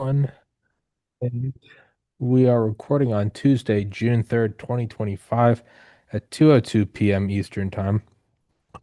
One, and we are recording on Tuesday, June 3rd, 2025 at 2:02 p.m. Eastern Time.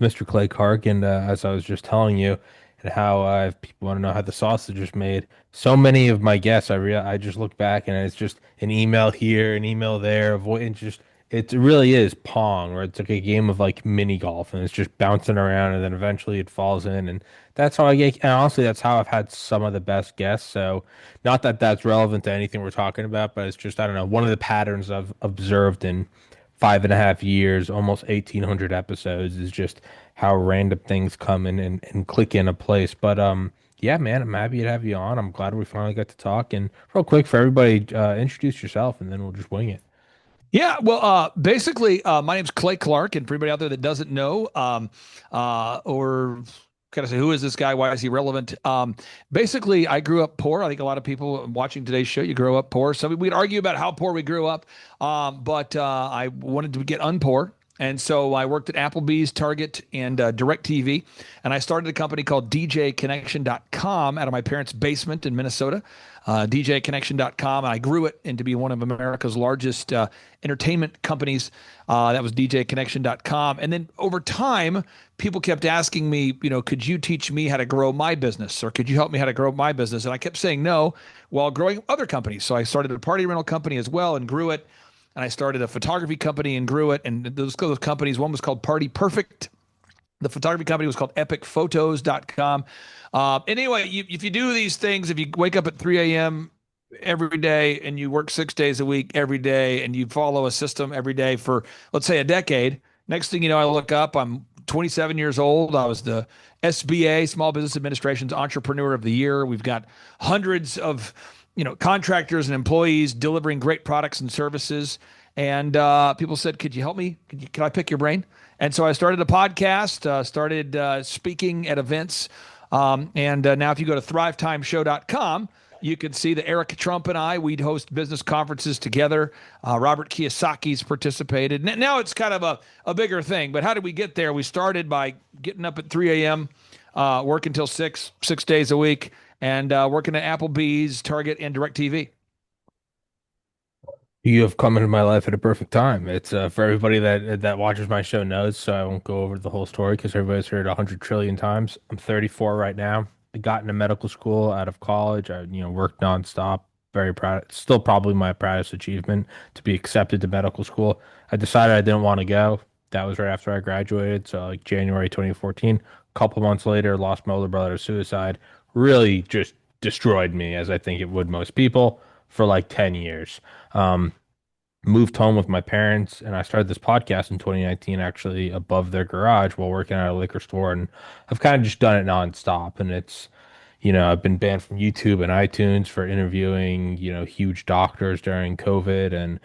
Mr. Clay Clark, and as I was just telling you, and how if people want to know how the sausage is made, so many of my guests, I just look back and it's just an email here, an email there, and just it really is Pong, where it's like a game of like mini golf, and it's just bouncing around, and then eventually it falls in, and that's how I get. And honestly, that's how I've had some of the best guests. So, not that that's relevant to anything we're talking about, but it's just I don't know, one of the patterns I've observed in 5.5 years, almost 1,800 episodes, is just how random things come in and click in a place. But yeah, man, I'm happy to have you on. I'm glad we finally got to talk. And real quick for everybody, introduce yourself, and then we'll just wing it. Yeah, well, basically, my name's Clay Clark, and for anybody out there that doesn't know, or kind of say, who is this guy? Why is he relevant? Basically, I grew up poor. I think a lot of people watching today's show, you grow up poor. So we'd argue about how poor we grew up, but I wanted to get unpoor. And so I worked at Applebee's, Target, and DirecTV. And I started a company called DJConnection.com out of my parents' basement in Minnesota, DJConnection.com. And I grew it into be one of America's largest entertainment companies. That was DJConnection.com. And then over time, people kept asking me, could you teach me how to grow my business? Or could you help me how to grow my business? And I kept saying no while growing other companies. So I started a party rental company as well and grew it. And I started a photography company and grew it. And those companies, one was called Party Perfect. The photography company was called epicphotos.com. Anyway, if you do these things, if you wake up at 3 a.m. every day and you work 6 days a week every day and you follow a system every day for, let's say, a decade, next thing you know, I look up, I'm 27 years old. I was the SBA, Small Business Administration's Entrepreneur of the Year. We've got hundreds of contractors and employees delivering great products and services. And people said, "Could you help me? Can I pick your brain?" And so I started a podcast, started speaking at events, and now if you go to thrivetimeshow.com, you can see that Eric Trump and we'd host business conferences together. Robert Kiyosaki's participated. Now it's kind of a bigger thing. But how did we get there? We started by getting up at 3 a.m., working until 6 days a week, and working at Applebee's, Target, and DirecTV. You have come into my life at a perfect time. It's for everybody that watches my show knows, so I won't go over the whole story because everybody's heard it 100 trillion times. I'm 34 right now. I got into medical school out of college. I, worked nonstop. Very proud. Still probably my proudest achievement to be accepted to medical school. I decided I didn't want to go. That was right after I graduated, so like January 2014. A couple months later, lost my older brother to suicide. Really just destroyed me, as I think it would most people, for like 10 years. Um, Moved home with my parents, and I started this podcast in 2019, actually above their garage while working at a liquor store. And I've kind of just done it nonstop. And I've been banned from YouTube and iTunes for interviewing, huge doctors during COVID and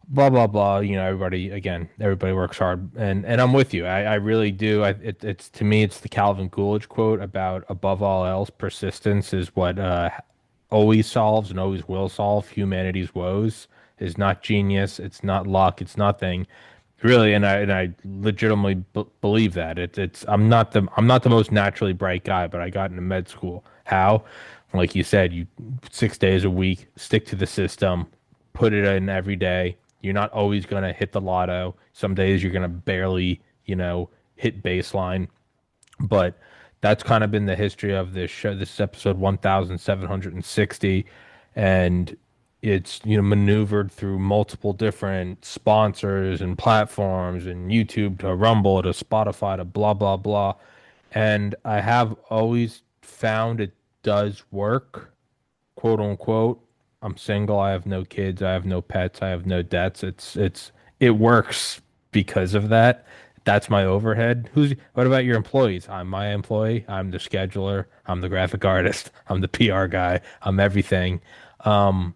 blah, blah, blah. Everybody works hard. And I'm with you. I really do. It's to me, it's the Calvin Coolidge quote about above all else, persistence is what always solves and always will solve humanity's woes. Is not genius, it's not luck, it's nothing really, and I legitimately believe that it's I'm not the most naturally bright guy, but I got into med school. How? Like you said, you 6 days a week, stick to the system, put it in every day. You're not always gonna hit the lotto. Some days you're gonna barely, hit baseline. But that's kind of been the history of this show. This is episode 1760, and it's maneuvered through multiple different sponsors and platforms and YouTube to Rumble to Spotify to blah blah blah. And I have always found it does work, quote unquote. I'm single, I have no kids, I have no pets, I have no debts. It works because of that. That's my overhead. What about your employees? I'm my employee. I'm the scheduler. I'm the graphic artist. I'm the PR guy. I'm everything. Um,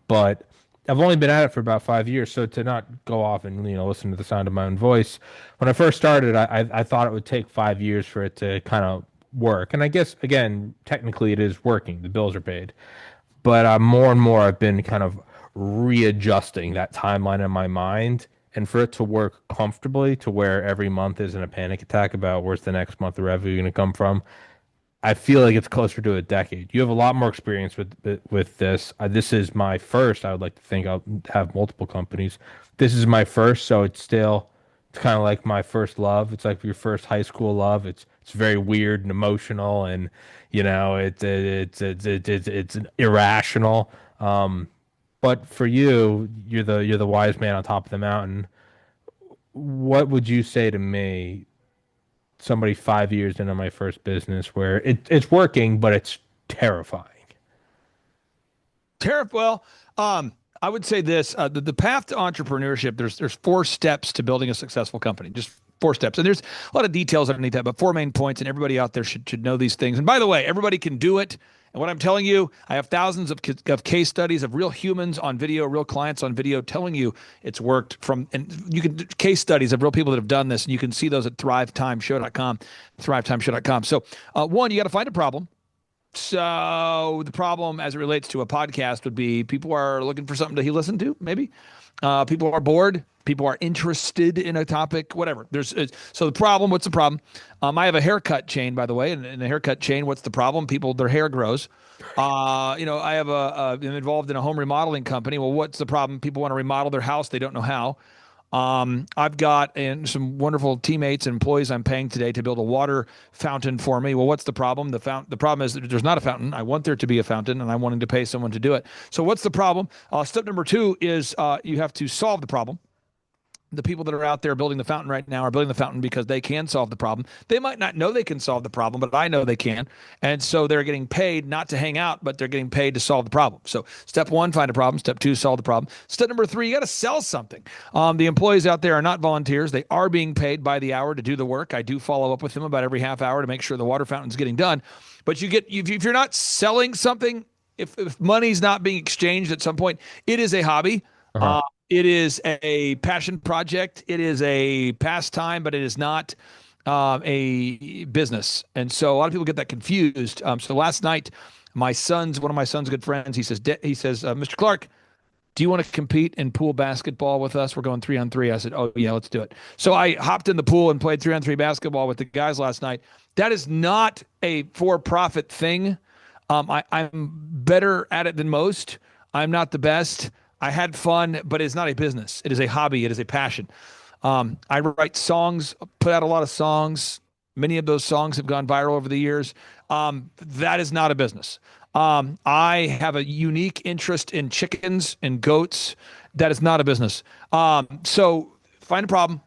but I've only been at it for about 5 years, so to not go off and listen to the sound of my own voice. When I first started, I thought it would take 5 years for it to kind of work, and I guess again, technically, it is working. The bills are paid, but more and more, I've been kind of readjusting that timeline in my mind, and for it to work comfortably, to where every month isn't a panic attack about where's the next month of revenue going to come from. I feel like it's closer to a decade. You have a lot more experience with this. This is my first. I would like to think I'll have multiple companies. This is my first, so it's kind of like my first love. It's like your first high school love. It's very weird and emotional, and it's irrational. But for you, you're the wise man on top of the mountain. What would you say to me, somebody 5 years into my first business, where it's working, but it's terrifying? Well, I would say this: the path to entrepreneurship. There's four steps to building a successful company. Just four steps, and there's a lot of details underneath that, but four main points, and everybody out there should know these things. And by the way, everybody can do it. And what I'm telling you, I have thousands of case studies of real humans on video, real clients on video, telling you it's worked. And you can case studies of real people that have done this, and you can see those at thrivetimeshow.com, thrivetimeshow.com. So, one, you got to find a problem. So the problem as it relates to a podcast would be people are looking for something to listen to, maybe. People are bored. People are interested in a topic, whatever. So the problem, what's the problem? I have a haircut chain, by the way, and in the haircut chain, what's the problem? People, their hair grows. I have I'm involved in a home remodeling company. Well, what's the problem? People want to remodel their house. They don't know how. I've got some wonderful teammates and employees I'm paying today to build a water fountain for me. Well, what's the problem? The problem is that there's not a fountain. I want there to be a fountain, and I'm wanting to pay someone to do it. So what's the problem? Step number two is you have to solve the problem. The people that are out there building the fountain right now are building the fountain because they can solve the problem. They might not know they can solve the problem, but I know they can. And so they're getting paid not to hang out, but they're getting paid to solve the problem. So step one, find a problem. Step two, solve the problem. Step number three, you got to sell something. The employees out there are not volunteers. They are being paid by the hour to do the work. I do follow up with them about every half hour to make sure the water fountain's getting done. But if you're not selling something, if money's not being exchanged at some point, it is a hobby. Uh-huh. It is a passion project. It is a pastime, but it is not a business. And so a lot of people get that confused. So last night, one of my son's good friends, he says, Mr. Clark, do you want to compete in pool basketball with us? We're going 3-on-3. I said, oh yeah, let's do it. So I hopped in the pool and played 3-on-3 basketball with the guys last night. That is not a for-profit thing. I'm better at it than most. I'm not the best. I had fun, but it's not a business. It is a hobby. It is a passion. I write songs, put out a lot of songs. Many of those songs have gone viral over the years. That is not a business. I have a unique interest in chickens and goats. That is not a business. So find a problem,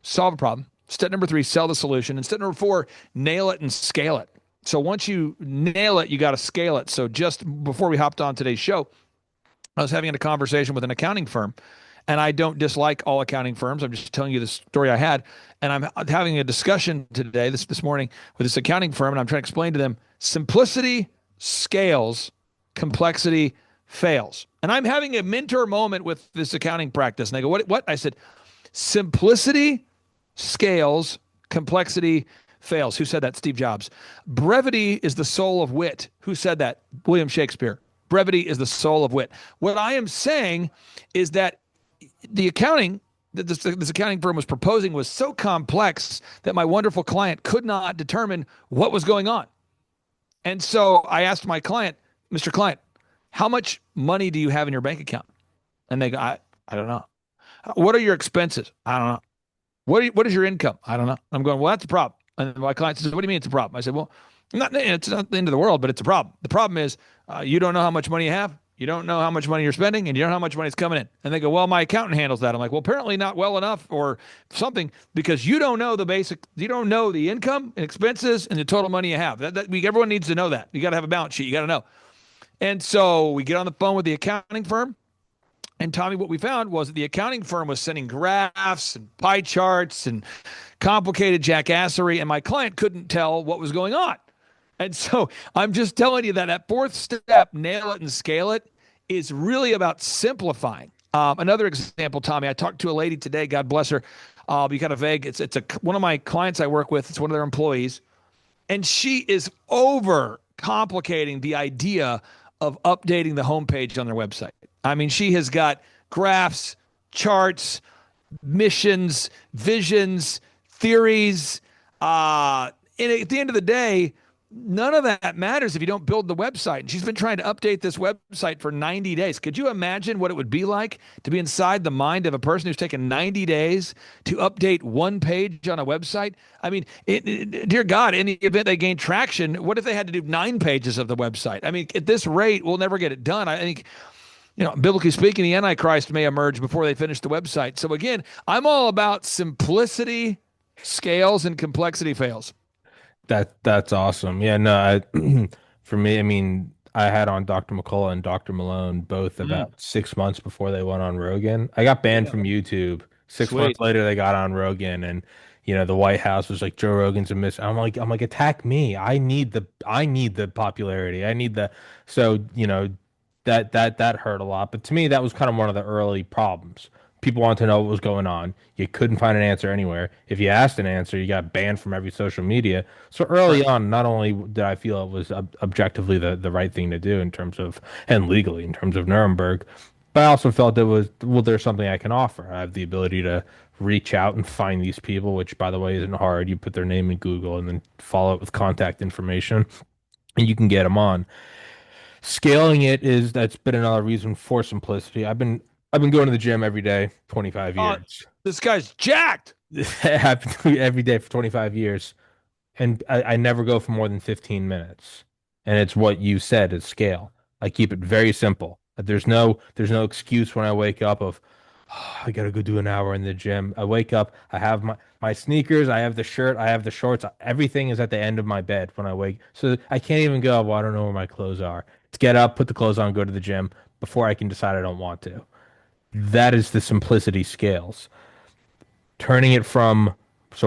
solve a problem. Step number three, sell the solution. And step number four, nail it and scale it. So once you nail it, you got to scale it. So just before we hopped on today's show, I was having a conversation with an accounting firm, and I don't dislike all accounting firms. I'm just telling you the story I had. And I'm having a discussion today, this morning, with this accounting firm, and I'm trying to explain to them simplicity scales, complexity fails. And I'm having a mentor moment with this accounting practice. And they go, what? I said, simplicity scales, complexity fails. Who said that? Steve Jobs. Brevity is the soul of wit. Who said that? William Shakespeare. Brevity is the soul of wit. What I am saying is that the accounting that this accounting firm was proposing was so complex that my wonderful client could not determine what was going on. And so I asked my client, Mr. Client, how much money do you have in your bank account? And they go, I don't know. What are your expenses? I don't know. What is your income? I don't know. I'm going, well, that's a problem. And my client says, what do you mean it's a problem? I said, well, it's not the end of the world, but it's a problem. The problem is you don't know how much money you have. You don't know how much money you're spending, and you don't know how much money is coming in. And they go, well, my accountant handles that. I'm like, well, apparently not well enough or something, because you don't know you don't know the income and expenses and the total money you have. Everyone needs to know that. You got to have a balance sheet. You got to know. And so we get on the phone with the accounting firm. And Tommy, what we found was that the accounting firm was sending graphs and pie charts and complicated jackassery, and my client couldn't tell what was going on. And so I'm just telling you that fourth step, nail it and scale it, is really about simplifying. Another example, Tommy, I talked to a lady today, God bless her. I'll be kind of vague. It's one of my clients I work with. It's one of their employees. And she is over complicating the idea of updating the homepage on their website. I mean, she has got graphs, charts, missions, visions, theories. And at the end of the day, none of that matters if you don't build the website. And she's been trying to update this website for 90 days. Could you imagine what it would be like to be inside the mind of a person who's taken 90 days to update one page on a website? I mean, dear God, in the event they gain traction, what if they had to do 9 pages of the website? I mean, at this rate, we'll never get it done. I think, biblically speaking, the Antichrist may emerge before they finish the website. So again, I'm all about simplicity scales and complexity fails. That's awesome. Yeah, no, for me, I mean, I had on Dr. McCullough and Dr. Malone both Mm, about 6 months before they went on Rogan. I got banned yeah, from YouTube. 6 months sweet. later, they got on Rogan, and the White House was like, Joe Rogan's a miss. I'm like, attack me. I need the popularity. I need the so that hurt a lot. But to me, that was kind of one of the early problems. People wanted to know what was going on. You couldn't find an answer anywhere. If you asked an answer, you got banned from every social media. So early Right. on, not only did I feel it was objectively the right thing to do in terms of and legally in terms of Nuremberg, but I also felt it was, well, there's something I can offer. I have the ability to reach out and find these people, which by the way isn't hard. You put their name in Google and then follow it with contact information, and you can get them on. Scaling it is that's been another reason for simplicity. I've been going to the gym every day, 25 Uh, years. this guy's jacked. I've been doing it every day for 25 years, and I never go for more than 15 minutes. And it's what you said is scale. I keep it very simple. There's no excuse when I wake up of, "Oh, I gotta go do an hour in the gym." I wake up, I have my sneakers, I have the shirt, I have the shorts. Everything is at the end of my bed when I wake. So I can't even go, well, I don't know where my clothes are. It's get up, put the clothes on, go to the gym before I can decide I don't want to. That is the simplicity scales. Turning it from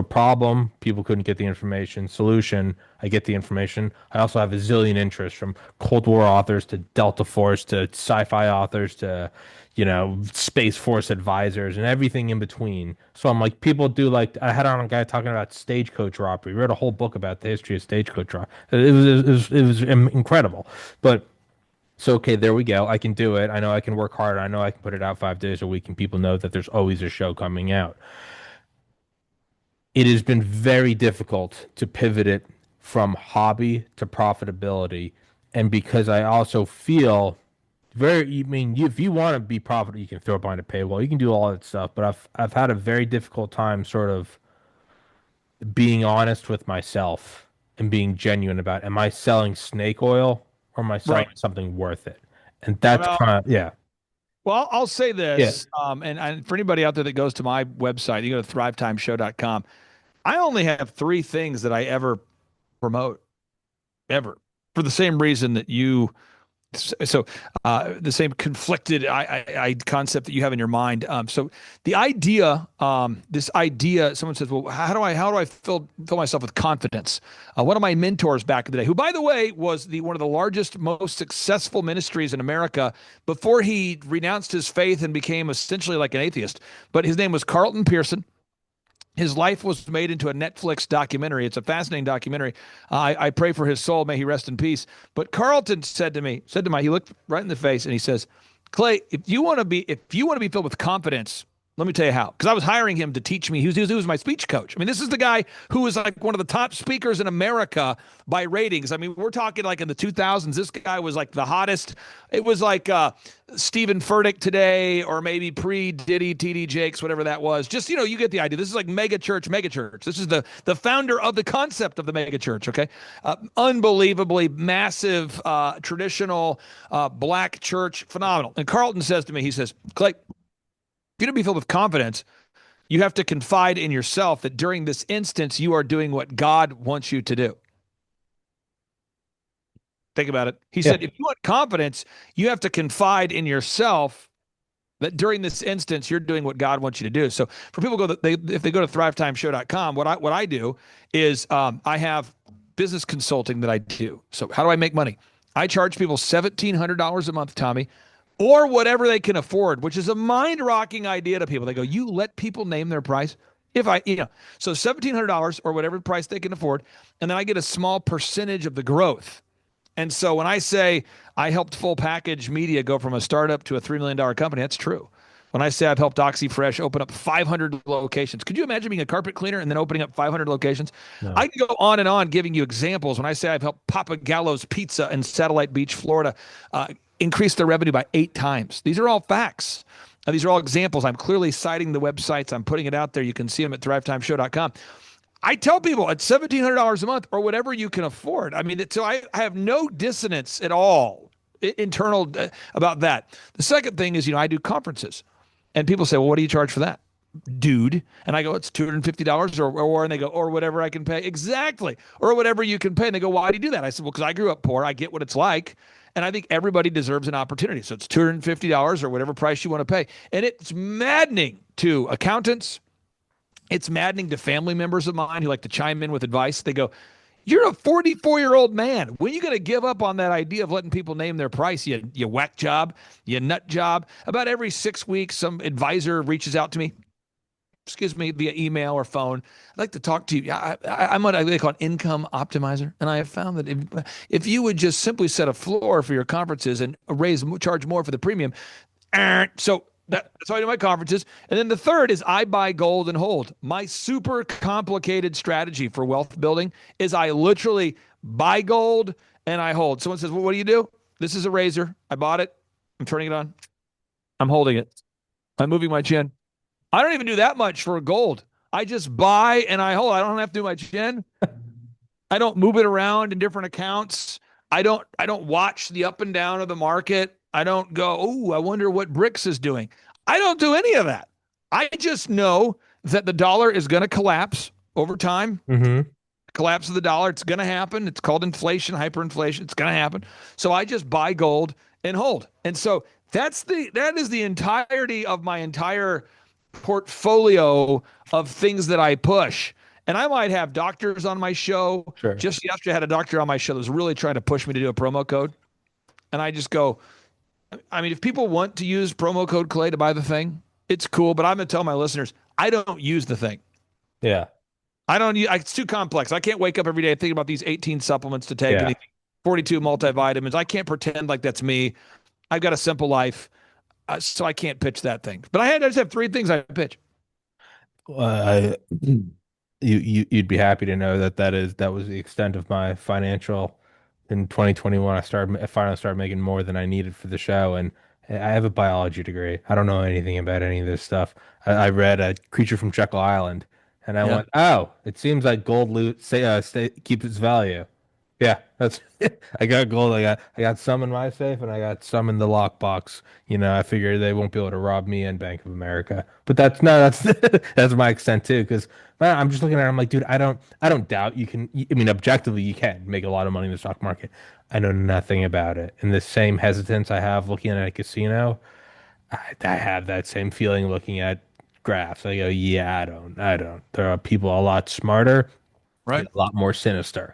problem, people couldn't get the information, solution, I get the information. I also have a zillion interests from Cold War authors to Delta Force to sci-fi authors to, Space Force advisors and everything in between. So I'm like, people do like, I had on a guy talking about stagecoach robbery. He wrote a whole book about the history of stagecoach robbery. It was incredible. But so, okay, there we go. I can do it. I know I can work hard. I know I can put it out 5 days a week, and people know that there's always a show coming out. It has been very difficult to pivot it from hobby to profitability. And because I also feel I mean, if you want to be profitable, you can throw it behind a paywall. You can do all that stuff. But I've had a very difficult time sort of being honest with myself and being genuine about, am I selling snake oil or am I selling Right. something worth it? And that's Well, kind of, yeah. well, I'll say Yeah. this, and for anybody out there that goes to my website, you go to thrivetimeshow.com. I only have three things that I ever promote, ever, for the same reason that you. So the same conflicted I concept that you have in your mind. So the idea, this idea, someone says, well, how do I fill myself with confidence? One of my mentors back in the day, who by the way was the one of the largest, most successful ministries in America before he renounced his faith and became essentially like an atheist. But his name was Carlton Pearson. His life was made into a Netflix documentary. It's a fascinating documentary. I pray for his soul. May he rest in peace. But Carlton he looked right in the face and he says, Clay, if you want to be filled with confidence, let me tell you how. Because I was hiring him to teach me. He was my speech coach. I mean, this is the guy who was like one of the top speakers in America by ratings. I mean, we're talking like in the 2000s. This guy was like the hottest. It was like Stephen Furtick today, or maybe pre Diddy, TD Jakes, whatever that was. Just you get the idea. This is like mega church, mega church. This is the founder of the concept of the mega church. Okay, unbelievably massive traditional black church, phenomenal. And Carlton says to me, he says, Clay, you're going to be filled with confidence. You have to confide in yourself that during this instance, you are doing what God wants you to do. Think about it. He Yeah. said, if you want confidence, you have to confide in yourself that during this instance, you're doing what God wants you to do. So for people if they go to thrivetimeshow.com, what I do is I have business consulting that I do. So how do I make money? I charge people $1,700 a month, Tommy, or whatever they can afford, which is a mind rocking idea to people. They go, you let people name their price. So $1,700 or whatever price they can afford. And then I get a small percentage of the growth. And so when I say I helped full package media go from a startup to a $3 million company, that's true. when I say I've helped OxyFresh open up 500 locations. Could you imagine being a carpet cleaner and then opening up 500 locations? I No. can go on and on giving you examples. When I say I've helped Papa Gallo's Pizza in Satellite Beach, Florida, increase their revenue by 8 times. These are all facts. These are all examples. I'm clearly citing the websites. I'm putting it out there. You can see them at thrivetimeshow.com. I tell people at $1,700 a month or whatever you can afford. I mean, so I have no dissonance at all internal about that. The second thing is, I do conferences and people say, well, what do you charge for that? Dude. And I go, it's $250 and they go, or whatever I can pay. Exactly. Or whatever you can pay. And they go, why do you do that? I said, well, because I grew up poor. I get what it's like. And I think everybody deserves an opportunity. So it's $250 or whatever price you want to pay. And it's maddening to accountants. It's maddening to family members of mine who like to chime in with advice. They go, you're a 44-year-old man. When are you going to give up on that idea of letting people name their price? You whack job, you nut job. About every 6 weeks, some advisor reaches out to me, via email or phone. I'd like to talk to you. I'm what they call an income optimizer. And I have found that if you would just simply set a floor for your conferences and charge more for the premium. So that's how I do my conferences. And then the third is I buy gold and hold. My super complicated strategy for wealth building is I literally buy gold and I hold. Someone says, well, what do you do? This is a razor. I bought it. I'm turning it on. I'm holding it. I'm moving my chin. I don't even do that much for gold. I just buy and I hold. I don't have to do my chin. I don't move it around in different accounts. I don't watch the up and down of the market. I don't go, oh, I wonder what BRICS is doing. I don't do any of that. I just know that the dollar is going to collapse over time. Mm-hmm. Collapse of the dollar, it's going to happen. It's called inflation, hyperinflation. It's going to happen. So I just buy gold and hold. And so that is the entirety of my entire portfolio of things that I push. And I might have doctors on my show. Sure. Just yesterday, I had a doctor on my show that was really trying to push me to do a promo code. And I just go, I mean, if people want to use promo code Clay to buy the thing, it's cool. But I'm going to tell my listeners, I don't use the thing. Yeah. I don't use, it's too complex. I can't wake up every day thinking about these 18 supplements to take, Yeah. 42 multivitamins. I can't pretend like that's me. I've got a simple life. So I can't pitch that thing. But I just have 3 things I pitch. I you'd be happy to know that was the extent of my financial in 2021. I finally started making more than I needed for the show, and I have a biology degree. I don't know anything about any of this stuff. I read A Creature from Jekyll Island, and I Yeah. went, oh, it seems like gold keeps its value. Yeah, that's I got gold. I got some in my safe and I got some in the lockbox. I figure they won't be able to rob me in Bank of America. But that's no, that's that's my extent too. Because I'm just looking at it, I'm like, dude, I don't doubt you can. I mean, objectively, you can make a lot of money in the stock market. I know nothing about it, and the same hesitance I have looking at a casino, I have that same feeling looking at graphs. I go, yeah, I don't. There are people a lot smarter and Right. a lot more sinister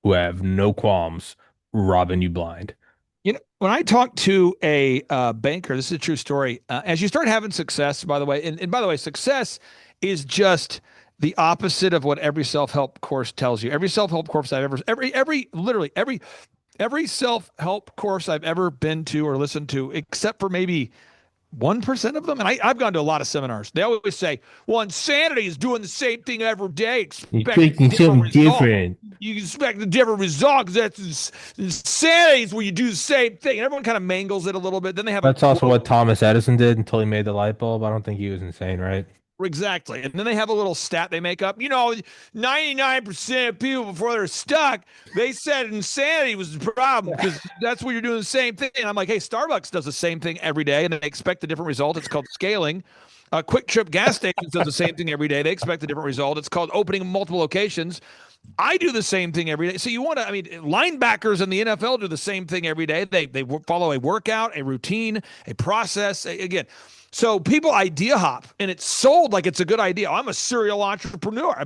who have no qualms robbing you blind. When I talk to a banker, this is a true story. As you start having success, by the way, and by the way, success is just the opposite of what every self-help course tells you. Every self-help course I've ever, literally every self-help course I've ever been to or listened to, except for maybe 1% of them. And I've gone to a lot of seminars. They always say, well, insanity is doing the same thing every day, You're expect a expecting different something result. different. You expect a different result because that's insanity is where you do the same thing. And everyone kind of mangles it a little bit. Then they have a That's also quote. what Thomas Edison did until he made the light bulb. I don't think he was insane, right? Exactly. And then they have a little stat they make up. 99% of people before they're stuck, they said insanity was the problem because that's what you're doing the same thing. And I'm like, hey, Starbucks does the same thing every day and they expect a different result. It's called scaling. Quick Trip gas stations does the same thing every day. They expect a different result. It's called opening multiple locations. I do the same thing every day. So linebackers in the NFL do the same thing every day. They follow a workout, a routine, a process. Again, so people idea hop, and it's sold like it's a good idea. I'm a serial entrepreneur.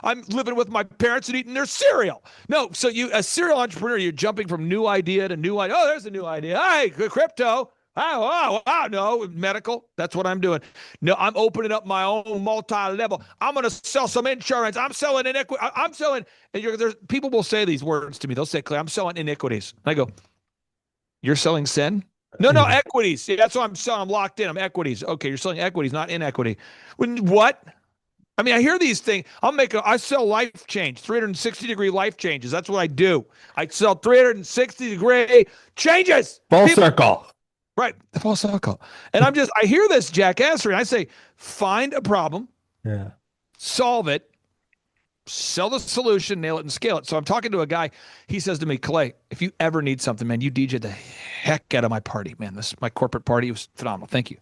I'm living with my parents and eating their cereal. No, so a serial entrepreneur, you're jumping from new idea to new idea. Oh, there's a new idea. Hey, crypto. Oh, no, medical. That's what I'm doing. No, I'm opening up my own multi-level. I'm going to sell some insurance. I'm selling iniquity. I'm selling. And people will say these words to me. They'll say, Clay, I'm selling iniquities. And I go, you're selling sin? No, no, equities. See, that's what I'm selling. I'm locked in. I'm equities. Okay, you're selling equities, not in equity. What? I mean, I hear these things. I sell life change, 360-degree life changes. That's what I do. I sell 360-degree changes. Full People, circle. right? The full circle. And I hear this jackassery. And I say, find a problem, Yeah. solve it, sell the solution, nail it, and scale it. So I'm talking to a guy. He says to me, Clay, if you ever need something, man, you DJ the heck out of my party, man. This my corporate party. It was phenomenal. Thank you.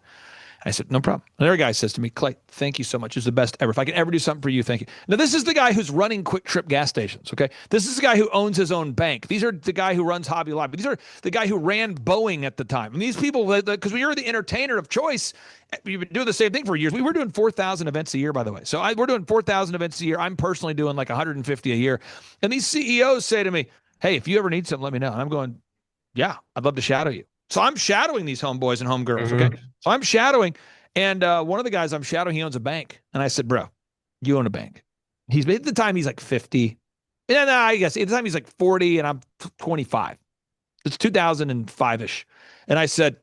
I said, no problem. Another guy says to me, Clay, thank you so much. It's the best ever. If I can ever do something for you, thank you. Now, this is the guy who's running Quick Trip gas stations, okay? This is the guy who owns his own bank. These are the guy who runs Hobby Lobby. These are the guy who ran Boeing at the time. And these people, because when you're the entertainer of choice, you've been doing the same thing for years. We were doing 4,000 events a year, by the way. So we're doing 4,000 events a year. I'm personally doing like 150 a year. And these CEOs say to me, hey, if you ever need something, let me know. And I'm going, yeah, I'd love to shadow you. So I'm shadowing these homeboys and homegirls, okay? Hmm. So I'm shadowing. And one of the guys I'm shadowing, he owns a bank. And I said, bro, you own a bank. At the time, he's like 50. And I guess at the time, he's like 40, and I'm 25. It's 2005-ish. And I said,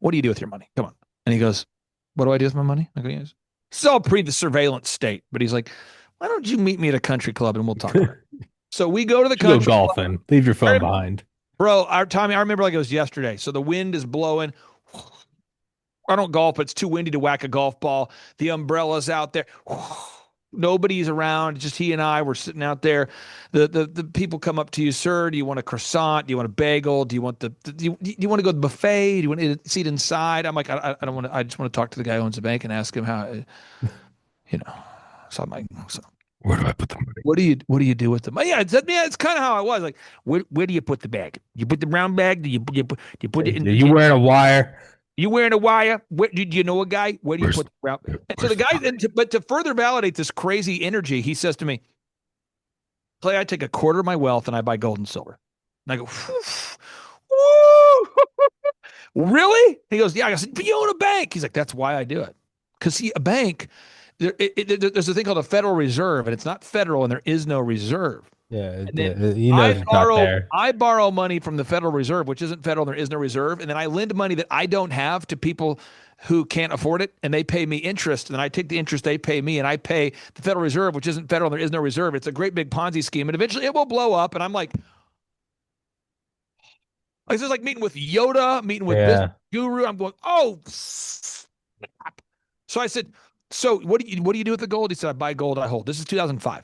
what do you do with your money? Come on. And he goes, what do I do with my money? I go, yes. It's all pre the surveillance state. But he's like, why don't you meet me at a country club and we'll talk about it? So we go to the Should go country club. golfing. Leave your phone behind. Bro, Tommy, I remember like it was yesterday. So the wind is blowing. I don't golf, but it's too windy to whack a golf ball. The umbrella's out there. Nobody's around. Just he and I. We're sitting out there. The people come up to you, sir. Do you want a croissant? Do you want a bagel? Do you want do you want to go to the buffet? Do you want to seat inside? I'm like, I don't want to. I just want to talk to the guy who owns the bank and ask him how, you know. So I'm like, so Where do I put the money? what do you do with them? Yeah, it's kind of how I was. Like, where do you put the bag? You put the brown bag? Do you put it in? Are you wearing a wire? You wearing a wire? Where, do you know a guy? Where do you Where's, put the route? And so where's the the guy, money? but to further validate this crazy energy, he says to me, Clay, I take a quarter of my wealth and I buy gold and silver. And I go, really? He goes, yeah. I said, but you own a bank. He's like, that's why I do it. Because see, a bank, there's a thing called a Federal Reserve, and it's not federal, and there is no reserve. Yeah, And then he knows it's not there. I borrow money from the Federal Reserve, which isn't federal. There is no reserve, and then I lend money that I don't have to people who can't afford it, and they pay me interest. And then I take the interest they pay me, and I pay the Federal Reserve, which isn't federal. There is no reserve. It's a great big Ponzi scheme, and eventually it will blow up. And I'm like this is like meeting with Yoda, meeting with this Yeah. guru. I'm going, oh, snap. So I said, so what do you do with the gold? He said, I buy gold, I hold. This is 2005.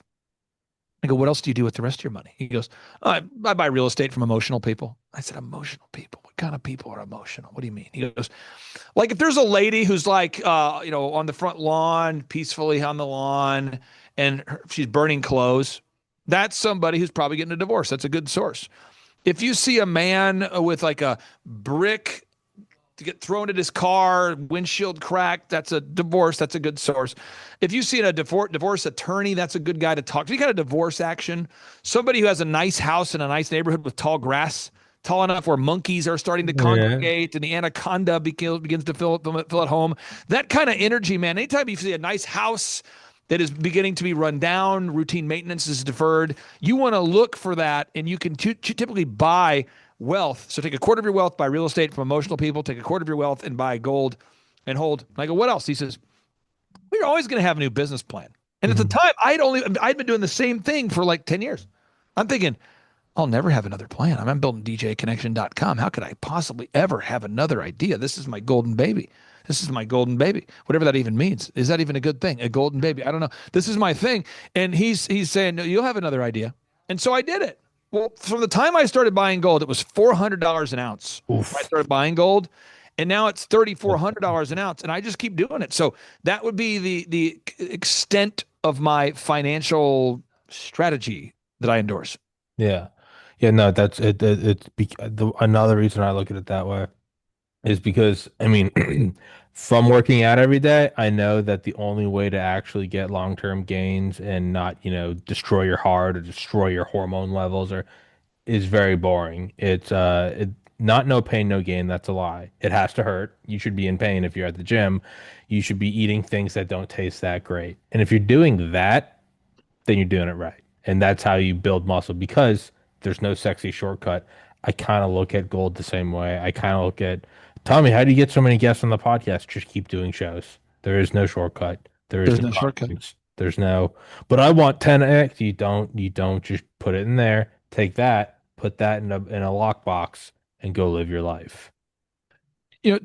I go, what else do you do with the rest of your money? He goes, I buy real estate from emotional people. I said, emotional people? What kind of people are emotional? What do you mean? He goes, like if there's a lady who's like, on the front lawn, peacefully on the lawn, and she's burning clothes, that's somebody who's probably getting a divorce. That's a good source. If you see a man with like a brick to get thrown at his car, windshield cracked, that's a divorce. That's a good source. If you see a divorce attorney, that's a good guy to talk to. You got a divorce action. Somebody who has a nice house in a nice neighborhood with tall grass, tall enough where monkeys are starting to Yeah. congregate and the anaconda begins to fill at home. That kind of energy, man. Anytime you see a nice house that is beginning to be run down, routine maintenance is deferred, you want to look for that, and you can typically buy wealth. So take a quarter of your wealth, buy real estate from emotional people, take a quarter of your wealth and buy gold and hold. And I go, what else? He says, we're always going to have a new business plan. And at the Mhm. time, I'd been doing the same thing for like 10 years. I'm thinking, I'll never have another plan. I'm building DJconnection.com. How could I possibly ever have another idea? This is my golden baby. This is my golden baby. Whatever that even means. Is that even a good thing? A golden baby? I don't know. This is my thing. And he's saying, no, you'll have another idea. And so I did it. Well, from the time I started buying gold, it was $400 an ounce. When I Oof. started buying gold, and now it's $3,400 an ounce, and I just keep doing it. So that would be the extent of my financial strategy that I endorse. Yeah. Yeah, no, that's it. Another reason I look at it that way is because, I mean, from working out every day, I know that the only way to actually get long-term gains and not, destroy your heart or destroy your hormone levels is very boring. Not no pain, no gain. That's a lie. It has to hurt. You should be in pain if you're at the gym. You should be eating things that don't taste that great. And if you're doing that, then you're doing it right. And that's how you build muscle because there's no sexy shortcut I kind of look at gold the same way. I kind of look at Tommy, how do you get so many guests on the podcast? Just keep doing shows. There is no shortcut. There is There's no no shortcut. conference. There's no, but I want 10x. You don't just put it in there. Take that, put that in a lockbox and go live your life.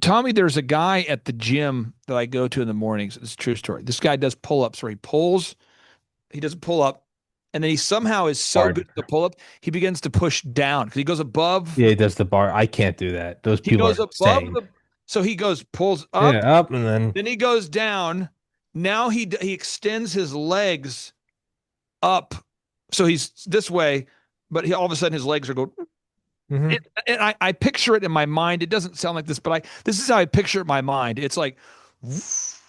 Tommy, there's a guy at the gym that I go to in the mornings. It's a true story. This guy does pull-ups where he does a pull-up, and then he somehow is so Hard. good at the pull-up, he begins to push down because he goes above, Yeah, he does the bar. I can't do that. Those he people goes are above insane. the, so he goes, pulls Yeah, up, up and then then he goes down. Now he extends his legs up. So he's this way, but all of a sudden his legs are going. hmm And I picture it in my mind. It doesn't sound like this, but this is how I picture it in my mind. It's like it's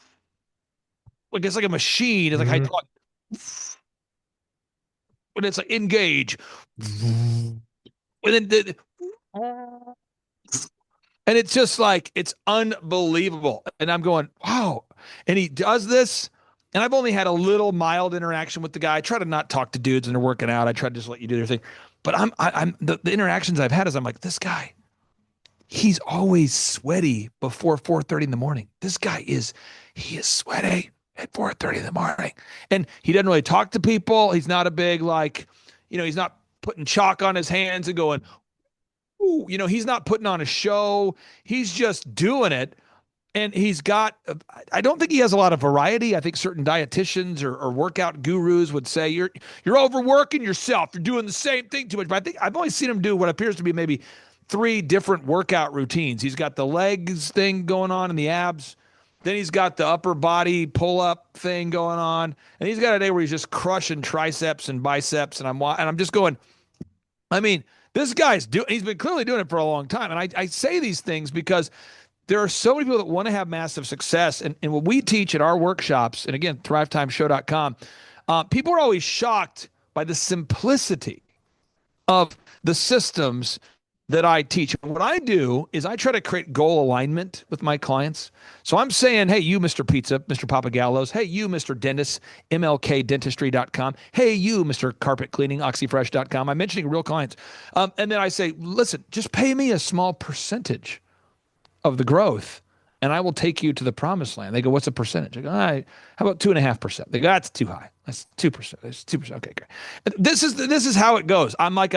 like a machine. It's like hmm hydraulic. When it's like engage, and then and it's just like it's unbelievable. And I'm going, wow. And he does this. And I've only had a little mild interaction with the guy. I try to not talk to dudes when they're working out. I try to just let you do their thing. But I'm the interactions I've had is I'm like, this guy, he's always sweaty before 4:30 in the morning. He is sweaty at 4:30 in the morning. And he doesn't really talk to people. He's not a big he's not putting chalk on his hands and going, ooh, he's not putting on a show. He's just doing it. And I don't think he has a lot of variety. I think certain dietitians or workout gurus would say you're overworking yourself. You're doing the same thing too much. But I think I've only seen him do what appears to be maybe three different workout routines. He's got the legs thing going on and the abs. Then he's got the upper body pull up thing going on. And he's got a day where he's just crushing triceps and biceps. And I'm just going, I mean, he's been clearly doing it for a long time. And I say these things because there are so many people that want to have massive success. And what we teach at our workshops, and again, thrivetimeshow.com, people are always shocked by the simplicity of the systems that I teach. And what I do is I try to create goal alignment with my clients. So I'm saying, hey, you, Mr. Pizza, Mr. Papagallos. Hey, you, Mr. Dentist, MLKdentistry.com. Hey, you, Mr. Carpet Cleaning, Oxyfresh.com. I'm mentioning real clients. And then I say, listen, just pay me a small percentage of the growth, and I will take you to the promised land. They go, what's a percentage? I go, all right, how about 2.5%? They go, that's too high. That's 2%. That's 2%. Okay, great. This is how it goes. I'm not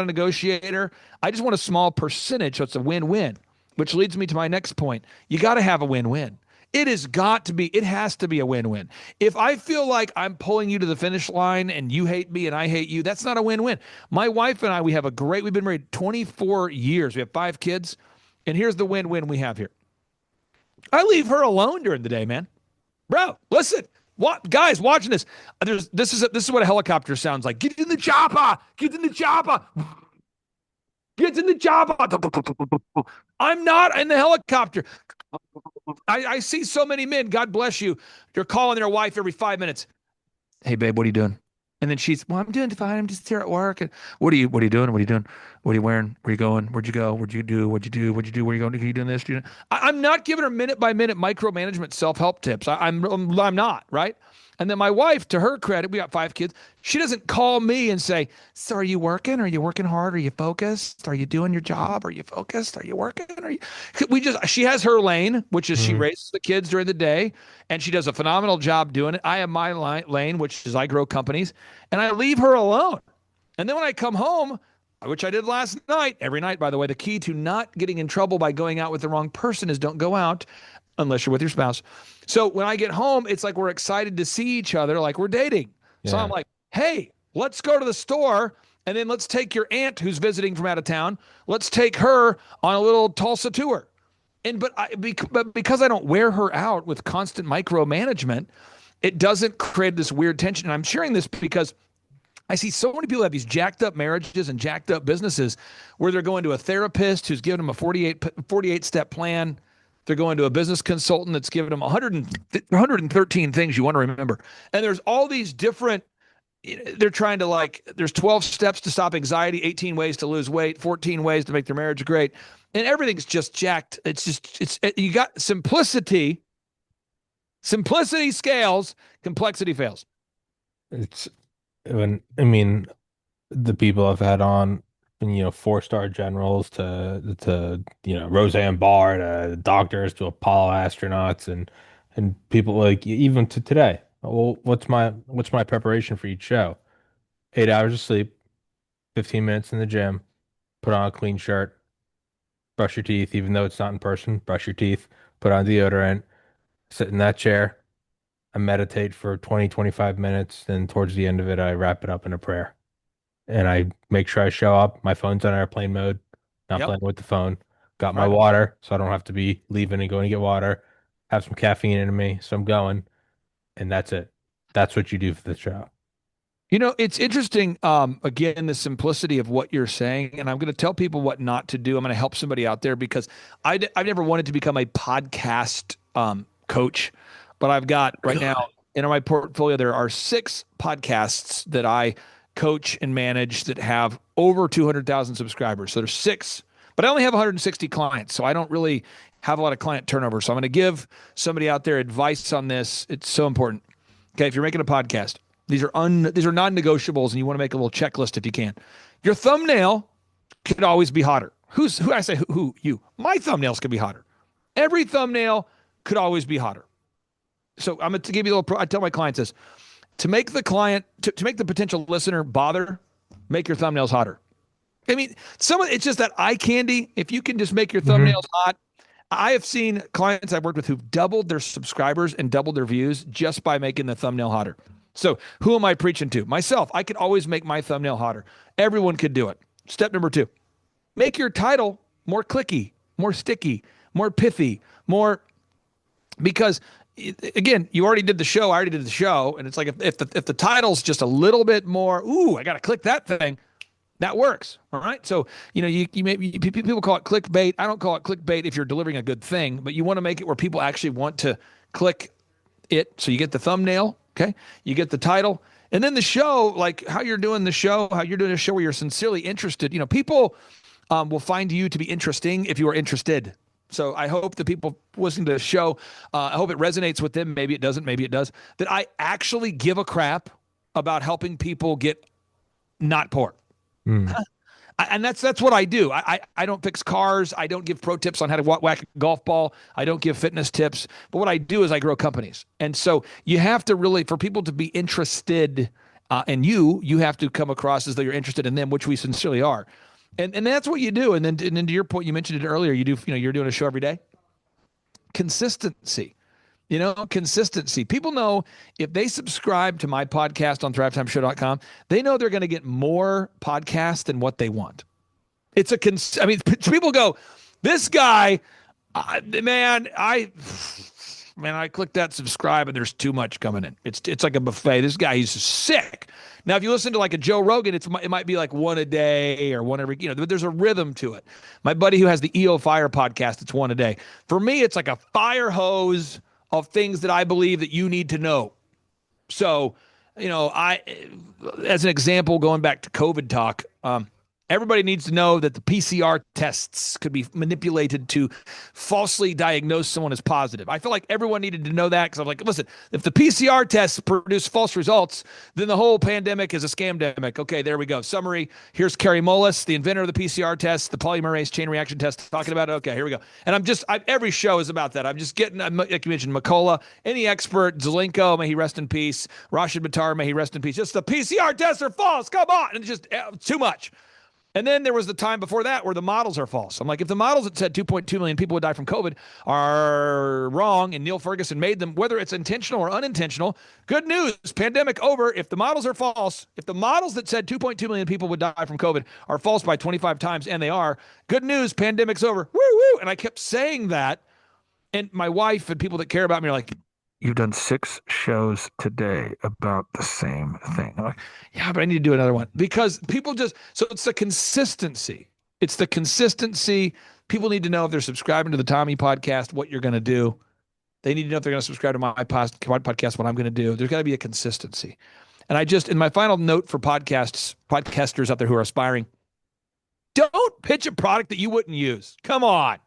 a negotiator. I just want a small percentage, so it's a win-win, which leads me to my next point. You got to have a win-win. It has to be a win-win. If I feel like I'm pulling you to the finish line and you hate me and I hate you, that's not a win-win. My wife and I, we've been married 24 years. We have 5 kids. And here's the win-win we have here. I leave her alone during the day, man. Bro, listen. What guys watching this? This is what a helicopter sounds like. Get in the chopper. Get in the chopper. Get in the chopper. I'm not in the helicopter. I see so many men. God bless you. They're calling their wife every 5 minutes. Hey, babe, what are you doing? And then well, I'm doing fine. I'm just here at work. And what are you doing? What are you doing? What are you wearing? Where are you going? Where'd you go? Where'd you do? What'd you do? What'd you do? Where are you going? Are you doing this? I'm not giving her minute by minute micromanagement self-help tips. I'm not, right? And then my wife, to her credit, we got 5 kids. She doesn't call me and say, so are you working? Are you working hard? Are you focused? Are you doing your job? Are you focused? Are you working? She has her lane, which is she hmm raises the kids during the day, and she does a phenomenal job doing it. I have my lane, which is I grow companies, and I leave her alone. And then when I come home, which I did last night, every night, by the way, the key to not getting in trouble by going out with the wrong person is don't go out unless you're with your spouse. So when I get home, it's like we're excited to see each other like we're dating. So I'm Yeah. like, hey, let's go to the store and then let's take your aunt who's visiting from out of town. Let's take her on a little Tulsa tour. But because I don't wear her out with constant micromanagement, it doesn't create this weird tension. And I'm sharing this because I see so many people have these jacked up marriages and jacked up businesses where they're going to a therapist who's giving them a 48 step plan. They're going to a business consultant that's giving them 113 things you want to remember. And there's all these different, they're trying to there's 12 steps to stop anxiety, 18 ways to lose weight, 14 ways to make their marriage great. And everything's just jacked. You got simplicity scales, complexity fails. It's when I mean the people I've had on. from, four-star generals to Roseanne Barr to doctors to Apollo astronauts and people like even to today. Well, what's my preparation for each show? 8 hours of sleep, 15 minutes in the gym, put on a clean shirt, brush your teeth, even though it's not in person, brush your teeth, put on deodorant, sit in that chair, I meditate for 20, 25 minutes, then towards the end of it, I wrap it up in a prayer. And I make sure I show up. My phone's on airplane mode, not Yep. playing with the phone. Got my Right. water, so I don't have to be leaving and going to get water. Have some caffeine in me, so I'm going, and that's it. That's what you do for the show. It's interesting, again, the simplicity of what you're saying. And I'm going to tell people what not to do. I'm going to help somebody out there because I've never wanted to become a podcast coach, but I've got right now in my portfolio, there are 6 podcasts that I coach and manage that have over 200,000 subscribers. So there's 6, but I only have 160 clients. So I don't really have a lot of client turnover. So I'm going to give somebody out there advice on this. It's so important. Okay. If you're making a podcast, these are non-negotiables, and you want to make a little checklist if you can. Your thumbnail could always be hotter. Who I say who you? My thumbnails could be hotter. Every thumbnail could always be hotter. So I'm going to give you a little. I tell my clients this: to make the client to make the potential listener bother, make your thumbnails hotter. I mean, it's just that eye candy. If you can just make your Hmm. thumbnails hot, I have seen clients I've worked with who've doubled their subscribers and doubled their views just by making the thumbnail hotter. So who am I preaching to? Myself. I could always make my thumbnail hotter. Everyone could do it. Step number 2, make your title more clicky, more sticky, more pithy, more because again, you already did the show. I already did the show. And it's like if the title's just a little bit more, ooh, I got to click that thing. That works. All right. So, people call it clickbait. I don't call it clickbait if you're delivering a good thing, but you want to make it where people actually want to click it. So you get the thumbnail. Okay. You get the title. And then the show, like how you're doing the show, how you're doing a show where you're sincerely interested. People will find you to be interesting if you are interested. So I hope the people listening to the show, I hope it resonates with them. Maybe it doesn't. Maybe it does. That I actually give a crap about helping people get not poor. Mm. And that's what I do. I don't fix cars. I don't give pro tips on how to whack a golf ball. I don't give fitness tips. But what I do is I grow companies. And so you have to really, for people to be interested in you have to come across as though you're interested in them, which we sincerely are. And that's what you do. And then to your point, you mentioned it earlier. You're doing a show every day. Consistency. Consistency. People know if they subscribe to my podcast on thrivetimeshow.com, they know they're going to get more podcasts than what they want. I mean, people go, this guy, man, I click that subscribe and there's too much coming in. It's like a buffet. This guy, he's sick. Now, if you listen to like a Joe Rogan, it might be like one a day or one every, there's a rhythm to it. My buddy who has the EO Fire podcast, it's one a day. For me, it's like a fire hose of things that I believe that you need to know. So, as an example, going back to COVID talk, everybody needs to know that the PCR tests could be manipulated to falsely diagnose someone as positive. I feel like everyone needed to know that because I'm like, listen, if the PCR tests produce false results, then the whole pandemic is a scamdemic. Okay, there we go. Summary. Here's Kerry Mullis, the inventor of the PCR test, the polymerase chain reaction test, talking about it. Okay, here we go. And every show is about that. I'm just getting, like you mentioned, McCullough, any expert, Zelenko, may he rest in peace, Rashid Buttar, may he rest in peace. Just the PCR tests are false. Come on. And it's just too much. And then there was the time before that where the models are false. I'm like, if the models that said 2.2 million people would die from COVID are wrong and Neil Ferguson made them, whether it's intentional or unintentional, good news, pandemic over. If the models are false, if the models that said 2.2 million people would die from COVID are false by 25 times, and they are, good news, pandemic's over. Woo, woo. And I kept saying that. And my wife and people that care about me are like, you've done 6 shows today about the same thing. I'm like, yeah, but I need to do another one because people so it's the consistency. It's the consistency. People need to know if they're subscribing to the Tommy podcast, what you're going to do. They need to know if they're going to subscribe to my podcast, what I'm going to do. There's got to be a consistency. And in my final note for podcasters out there who are aspiring, don't pitch a product that you wouldn't use. Come on.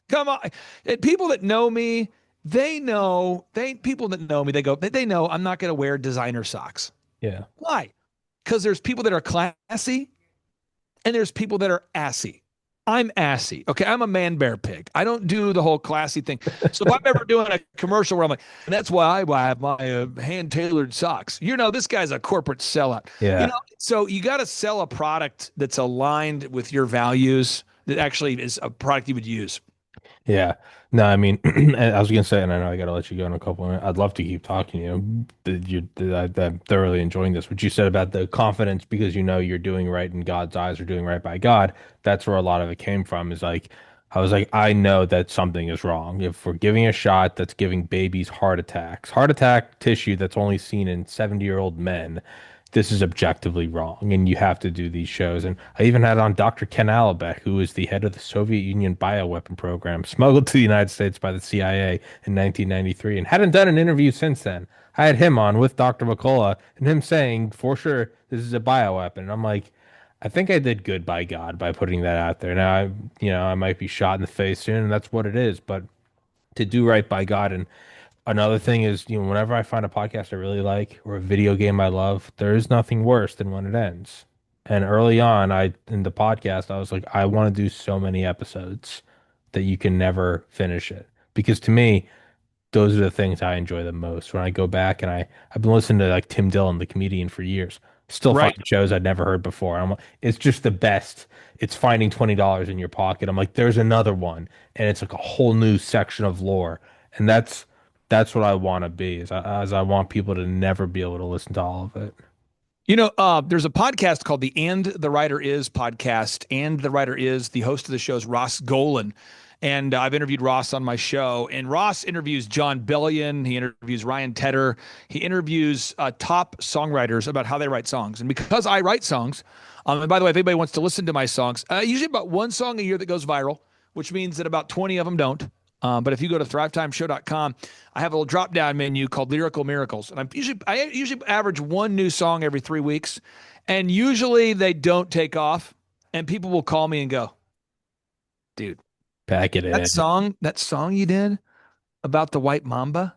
Come on. And people that know me, people that know me, they know I'm not going to wear designer socks. Yeah. Why? Because there's people that are classy and there's people that are assy. I'm assy. Okay. I'm a man bear pig. I don't do the whole classy thing. So if I'm ever doing a commercial where I'm like, and that's why I have my hand tailored socks, this guy's a corporate sellout. Yeah. So you got to sell a product that's aligned with your values that actually is a product you would use. Yeah. No, I mean, I was gonna say, and I know I gotta let you go in a couple of minutes. I'd love to keep talking. I'm thoroughly enjoying this. What you said about the confidence because you're doing right in God's eyes or doing right by God. That's where a lot of it came from. Is like, I was like, I know that something is wrong. If we're giving a shot that's giving babies heart attack tissue that's only seen in 70-year-old men, this is objectively wrong, and you have to do these shows. And I even had on Dr. Ken Alabek, who is the head of the Soviet Union bioweapon program, smuggled to the United States by the CIA in 1993, and hadn't done an interview since then. I had him on with Dr. McCullough, and him saying, for sure, this is a bioweapon. And I'm like, I think I did good by God by putting that out there. Now, I might be shot in the face soon, and that's what it is. But to do right by God. And another thing is, whenever I find a podcast I really like or a video game I love, there is nothing worse than when it ends. And early on, in the podcast, I was like, I want to do so many episodes that you can never finish it. Because to me, those are the things I enjoy the most. When I go back and I've been listening to like Tim Dillon, the comedian, for years. Still find Right. shows I'd never heard before. It's just the best. It's finding $20 in your pocket. I'm like, there's another one, and it's like a whole new section of lore, and that's what I want to be. As I want people to never be able to listen to all of it. There's a podcast called the And the Writer Is podcast. And the Writer Is, the host of the show is Ross Golan. And I've interviewed Ross on my show. And Ross interviews John Bellion. He interviews Ryan Tedder. He interviews top songwriters about how they write songs. And because I write songs, and by the way, if anybody wants to listen to my songs, usually about one song a year that goes viral, which means that about 20 of them don't. But if you go to thrivetimeshow.com, I have a little drop down menu called Lyrical Miracles. And I usually average one new song every 3 weeks. And usually they don't take off. And people will call me and go, dude, Pack it in. that song you did about the white mamba,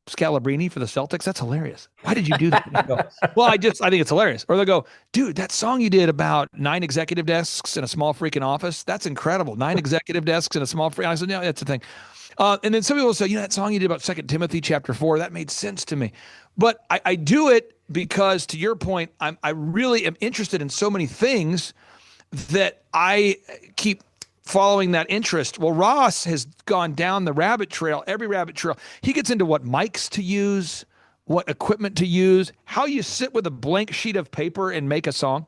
Scalabrini for the Celtics, that's hilarious. Why did you do that? And I go, well, I think it's hilarious. Or they'll go, dude, that song you did about 9 executive desks in a small freaking office, that's incredible. 9 executive desks in a small freaking. I said, no, that's the thing. And then some people will say, that song you did about 2 Timothy chapter 4, that made sense to me. But I do it because, to your point, I really am interested in so many things that I keep following that interest. Well, Ross has gone down the rabbit trail, every rabbit trail. He gets into what mics to use, what equipment to use, how you sit with a blank sheet of paper and make a song.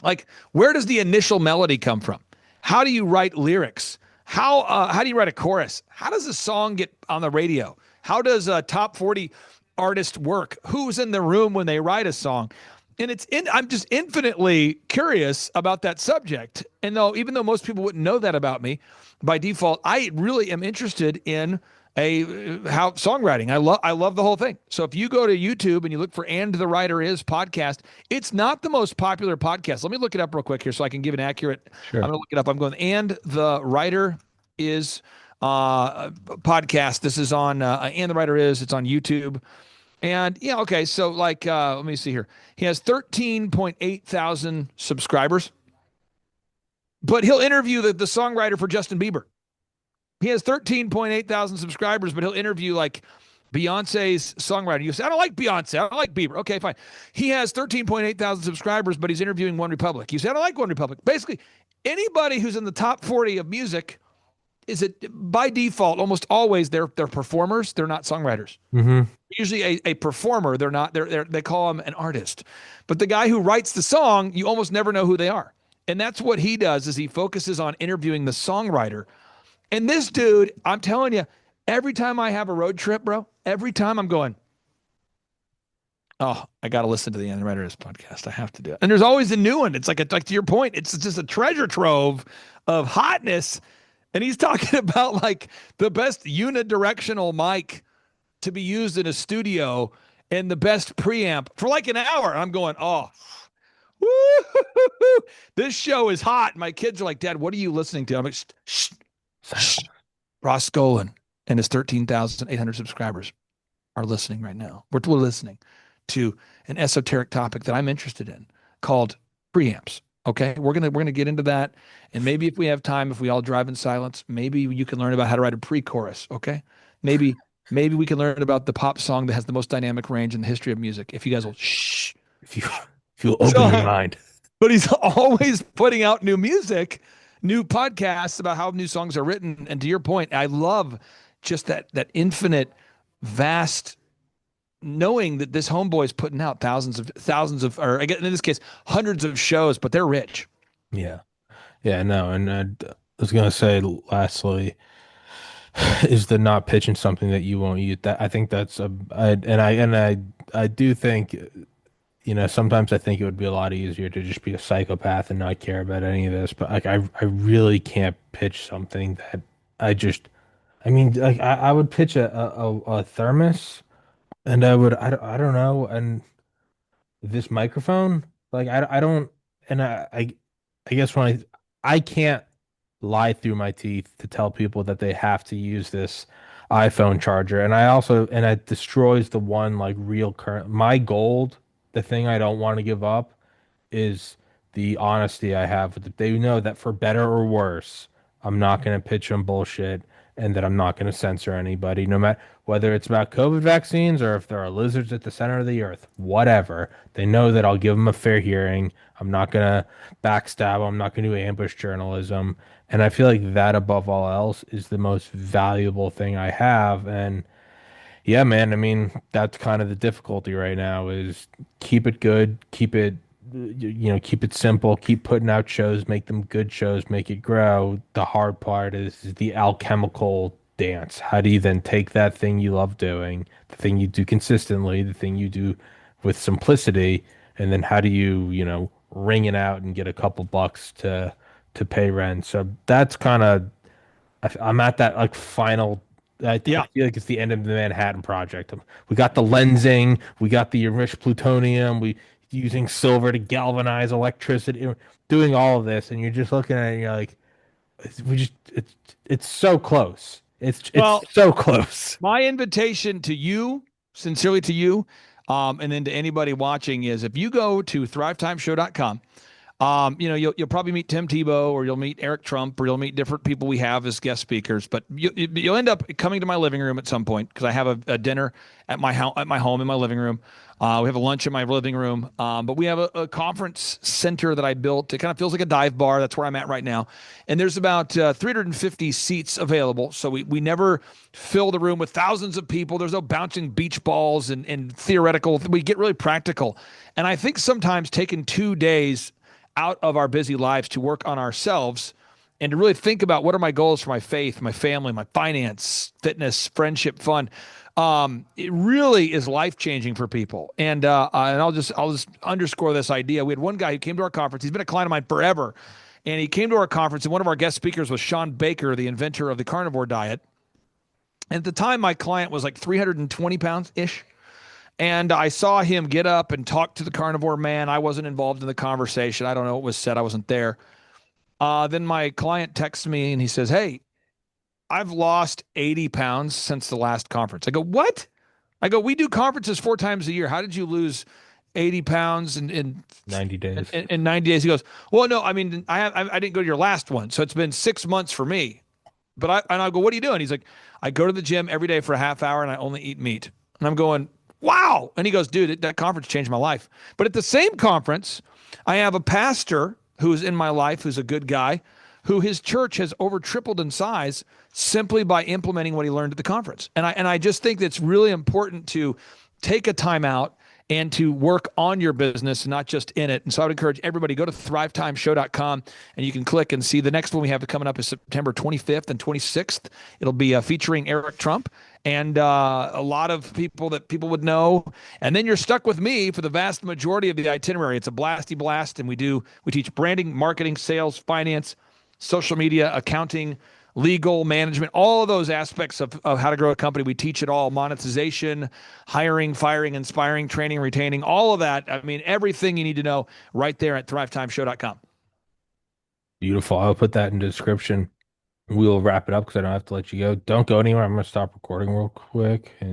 Like, where does the initial melody come from? How do you write lyrics? How do you write a chorus? How does a song get on the radio? How does a top 40 artist work? Who's in the room when they write a song? And I'm just infinitely curious about that subject. And even though most people wouldn't know that about me, by default, I really am interested in how songwriting. I love the whole thing. So if you go to YouTube and you look for And the Writer Is podcast, it's not the most popular podcast. Let me look it up real quick here so I can give an accurate. Sure. I'm going to look it up. I'm going And the Writer Is podcast. This is on And the Writer Is. It's on YouTube. And yeah, okay. So let me see here. He has 13.8 thousand subscribers, but he'll interview the songwriter for Justin Bieber. He has 13.8 thousand subscribers, but he'll interview like Beyonce's songwriter. You say, I don't like Beyonce. I don't like Bieber. Okay, fine. He has 13.8 thousand subscribers, but he's interviewing One Republic. You say, I don't like One Republic. Basically, anybody who's in the top 40 of music is it by default, almost always they're performers. They're not songwriters. Mm-hmm. Usually a performer. They're not, they call him an artist, but the guy who writes the song, you almost never know who they are. And that's what he does is he focuses on interviewing the songwriter. And this dude, I'm telling you, every time I have a road trip, bro, every time I'm going, oh, I got to listen to the And the Writer Is podcast. I have to do it. And there's always a new one. It's like to your point, it's just a treasure trove of hotness. And he's talking about like the best unidirectional mic to be used in a studio and the best preamp for like an hour. I'm going, oh, woo, this show is hot. My kids are like, Dad, what are you listening to? I'm like, shh, shh. Ross Golan and his 13,800 subscribers are listening right now. We're listening to an esoteric topic that I'm interested in called preamps. Okay, we're gonna get into that, and maybe if we have time, if we all drive in silence, maybe you can learn about how to write a pre-chorus. Okay, maybe maybe we can learn about the pop song that has the most dynamic range in the history of music. If you guys will shh. If you if you'll open your So, mind. but he's always putting out new music, new podcasts about how new songs are written. And to your point, I love just that infinite, vast knowing that this homeboy is putting out thousands of, or I guess in this case, hundreds of shows, but they're rich. Yeah. Yeah, no, and I was gonna say lastly is the not pitching something that you won't use. That I think that's a I do think sometimes I think it would be a lot easier to just be a psychopath and not care about any of this, but like I really can't pitch something that I just I mean like I would pitch a thermos and I don't know and this microphone like I don't and I guess when I can't lie through my teeth to tell people that they have to use this iPhone charger. And I also, and it destroys the one like real current, my gold, the thing I don't want to give up is the honesty I have with it. They know that for better or worse, I'm not going to pitch them bullshit and that I'm not going to censor anybody, no matter whether it's about COVID vaccines or if there are lizards at the center of the earth, whatever. They know that I'll give them a fair hearing. I'm not going to backstab them. I'm not going to do ambush journalism. And I feel like that above all else is the most valuable thing I have. And yeah, man. I mean, that's kind of the difficulty right now is keep it good, keep it simple, keep putting out shows, make them good shows, make it grow. The hard part is the alchemical dance. How do you then take that thing you love doing, the thing you do consistently, the thing you do with simplicity, and then how do you wring it out and get a couple bucks to pay rent? So that's kind of I'm at that like final. I Yeah. feel like it's the end of the Manhattan Project. We got the lensing, we got the enriched plutonium, we using silver to galvanize electricity, doing all of this, and you're just looking at it and you're like, we just it's so close. It's Well, so close. my invitation to you, sincerely to you, and then to anybody watching is if you go to thrivetimeshow.com. You'll probably meet Tim Tebow, or you'll meet Eric Trump, or you'll meet different people we have as guest speakers. But you'll end up coming to my living room at some point because I have a dinner at my house, at my home in my living room. We have a lunch in my living room, but we have a conference center that I built. It kind of feels like a dive bar. That's where I'm at right now, and there's about 350 seats available. So we never fill the room with thousands of people. There's no bouncing beach balls and theoretical. We get really practical, and I think sometimes taking 2 days out of our busy lives to work on ourselves and to really think about what are my goals for my faith, my family, my finance, fitness, friendship, fun. It really is life changing for people. And I'll just underscore this idea. We had one guy who came to our conference. He's been a client of mine forever, and he came to our conference. And one of our guest speakers was Sean Baker, the inventor of the carnivore diet. And at the time, my client was like 320 pounds ish. And I saw him get up and talk to the carnivore man. I wasn't involved in the conversation. I don't know what was said. I wasn't there. Then my client texts me and he says, "Hey, I've lost 80 pounds since the last conference." I go, "What?" I go, "We do conferences 4 times a year. How did you lose 80 pounds in 90 days. 90 days?" He goes, "Well, no, I mean, I didn't go to your last one. So it's been 6 months for me." And I go, "What are you doing?" He's like, "I go to the gym every day for a half hour and I only eat meat." And I'm going, "Wow." And he goes, "Dude, that conference changed my life." But at the same conference, I have a pastor who's in my life, who's a good guy, who his church has over tripled in size simply by implementing what he learned at the conference. And I just think that's really important to take a time out and to work on your business, not just in it. And so I would encourage everybody, go to thrivetimeshow.com and you can click and see the next one we have coming up is September 25th and 26th. It'll be featuring Eric Trump and a lot of people that people would know. And then you're stuck with me for the vast majority of the itinerary. It's a blasty blast. And we teach branding, marketing, sales, finance, social media, accounting, legal, management, all of those aspects of how to grow a company. We teach it all: monetization, hiring, firing, inspiring, training, retaining, all of that. I mean, everything you need to know right there at thrivetimeshow.com. Beautiful. I'll put that in the description. We'll wrap it up because I don't have to let you go. Don't go anywhere. I'm gonna stop recording real quick.